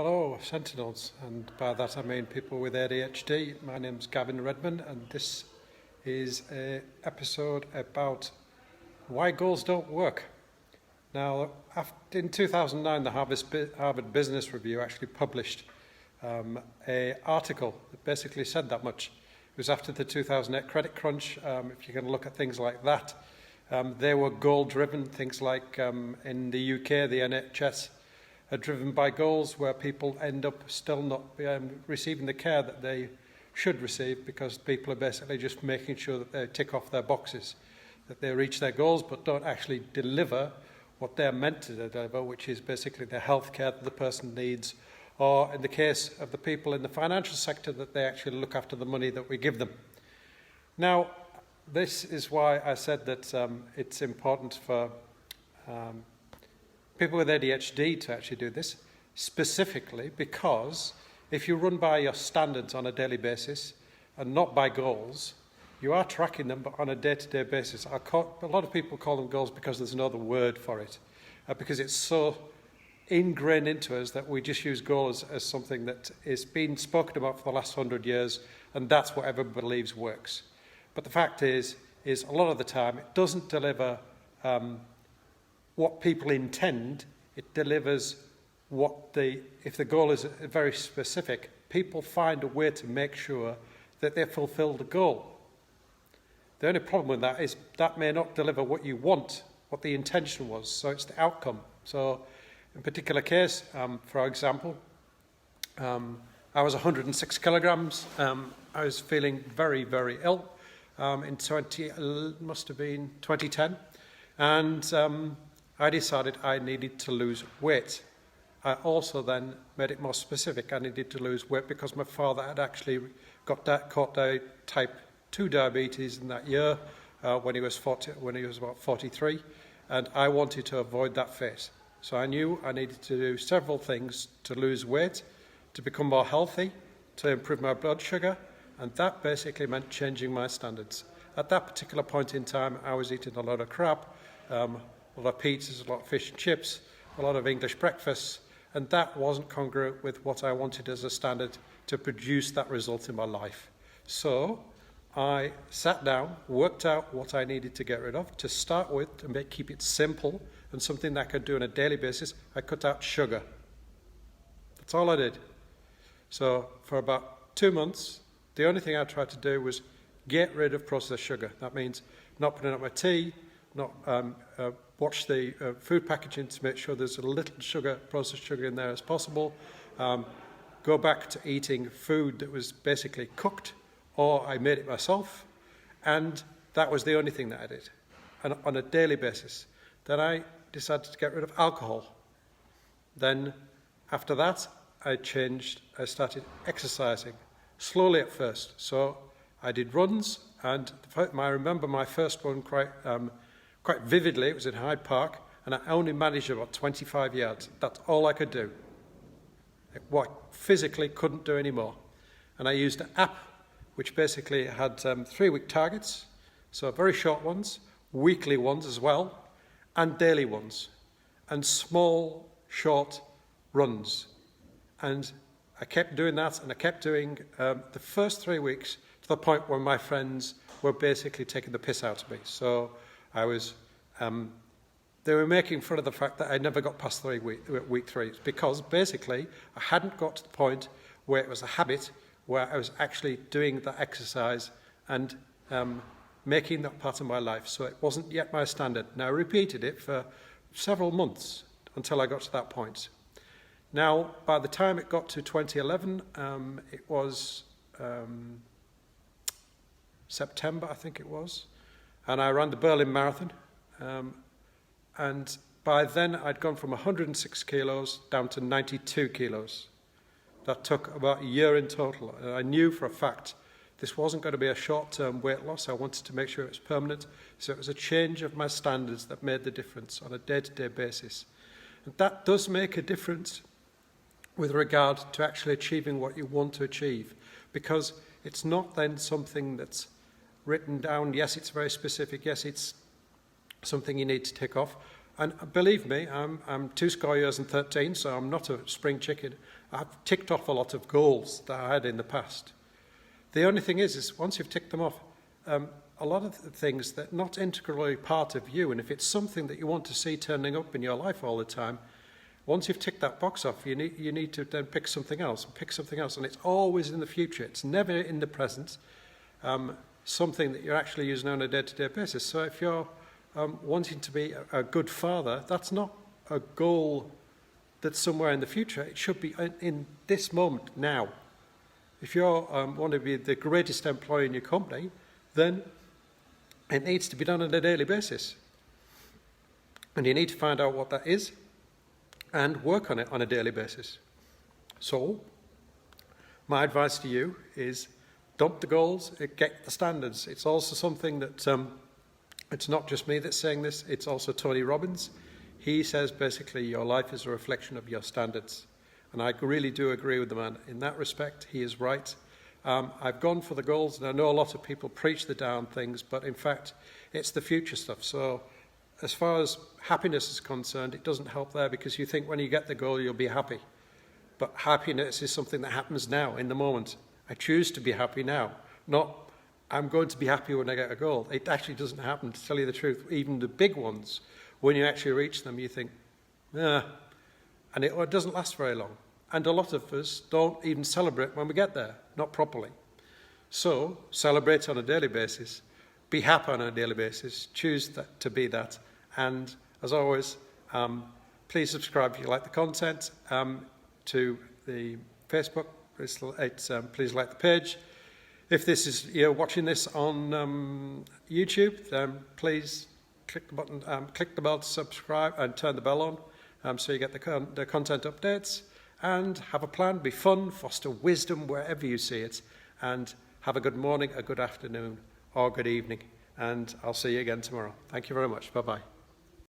Hello, sentinels, and by that I mean people with ADHD. My name's Gavin Readman, and this is an episode about why goals don't work. Now, in 2009, the Harvard Business Review actually published an article that basically said that much. It was after the 2008 credit crunch. If you can look at things like that, they were goal-driven. Things like in the UK, the NHS are driven by goals where people end up still not receiving the care that they should receive because people are basically just making sure that they tick off their boxes, that they reach their goals but don't actually deliver what they're meant to deliver, which is basically the health care that the person needs, or in the case of the people in the financial sector, that they actually look after the money that we give them. Now, this is why I said that it's important for people with ADHD to actually do this, specifically because if you run by your standards on a daily basis and not by goals, you are tracking them but on a day-to-day basis. A lot of people call them goals because there's no other word for it, because it's so ingrained into us that we just use goals as something that is being spoken about for the last 100 years, and that's what everybody believes works. But the fact is a lot of the time it doesn't deliver what people intend. It delivers if the goal is very specific, people find a way to make sure that they fulfill the goal. The only problem with that is that may not deliver what you want, what the intention was, so it's the outcome. So in a particular case, for example, I was 106 kilograms. I was feeling very, very ill in 2010, and I decided I needed to lose weight. I also then made it more specific. I needed to lose weight because my father had actually caught type 2 diabetes in that year when he was about 43, and I wanted to avoid that fate. So I knew I needed to do several things to lose weight, to become more healthy, to improve my blood sugar, and that basically meant changing my standards. At that particular point in time, I was eating a lot of crap, a lot of pizzas, a lot of fish and chips, a lot of English breakfasts, and that wasn't congruent with what I wanted as a standard to produce that result in my life. So I sat down, worked out what I needed to get rid of. To start with, to keep it simple and something that I could do on a daily basis, I cut out sugar. That's all I did. So for about 2 months, the only thing I tried to do was get rid of processed sugar. That means not putting up my tea, not watch the food packaging to make sure there's a little processed sugar in there as possible. Go back to eating food that was basically cooked, or I made it myself, and that was the only thing that I did, and on a daily basis. Then I decided to get rid of alcohol. Then after that, I started exercising, slowly at first. So I did runs, and I remember my first one quite vividly. It was in Hyde Park, and I only managed about 25 yards. That's all I could do. I physically couldn't do any more. And I used an app which basically had 3-week targets, so very short ones, weekly ones as well, and daily ones, and small, short runs. And I kept doing that, and I kept doing the first 3 weeks to the point where my friends were basically taking the piss out of me. So I was, they were making fun of the fact that I never got past week 3, because basically I hadn't got to the point where it was a habit, where I was actually doing that exercise and making that part of my life. So it wasn't yet my standard. Now I repeated it for several months until I got to that point. Now, by the time it got to 2011, it was September, I think it was, and I ran the Berlin Marathon, and by then I'd gone from 106 kilos down to 92 kilos. That took about a year in total, and I knew for a fact this wasn't going to be a short-term weight loss. I wanted to make sure it was permanent, so it was a change of my standards that made the difference on a day-to-day basis. And that does make a difference with regard to actually achieving what you want to achieve, because it's not then something that's written down. Yes, it's very specific. Yes, it's something you need to tick off. And believe me, I'm 2 years and 13, so I'm not a spring chicken. I've ticked off a lot of goals that I had in the past. The only thing is once you've ticked them off, a lot of the things that are not integrally part of you, and if it's something that you want to see turning up in your life all the time, once you've ticked that box off, you need to then pick something else, and it's always in the future. It's never in the present, something that you're actually using on a day-to-day basis. So if you're wanting to be a good father, that's not a goal that's somewhere in the future. It should be in this moment, now. If you want to be the greatest employee in your company, then it needs to be done on a daily basis. And you need to find out what that is and work on it on a daily basis. So, my advice to you is dump the goals, get the standards. It's also something that, it's not just me that's saying this, it's also Tony Robbins. He says basically your life is a reflection of your standards. And I really do agree with the man. In that respect, he is right. I've gone for the goals, and I know a lot of people preach the down things, but in fact, it's the future stuff. So as far as happiness is concerned, it doesn't help there because you think when you get the goal, you'll be happy. But happiness is something that happens now, in the moment. I choose to be happy now, not I'm going to be happy when I get a goal. It actually doesn't happen, to tell you the truth. Even the big ones, when you actually reach them, you think, and it doesn't last very long. And a lot of us don't even celebrate when we get there, not properly. So, celebrate on a daily basis, be happy on a daily basis, choose to be that. And as always, please subscribe if you like the content to the Facebook. Please like the page. If this is you're watching this on YouTube, then please click the button, click the bell to subscribe and turn the bell on so you get the content updates. And have a plan, be fun, foster wisdom wherever you see it, and have a good morning, a good afternoon, or good evening. And I'll see you again tomorrow. Thank you very much. Bye-bye.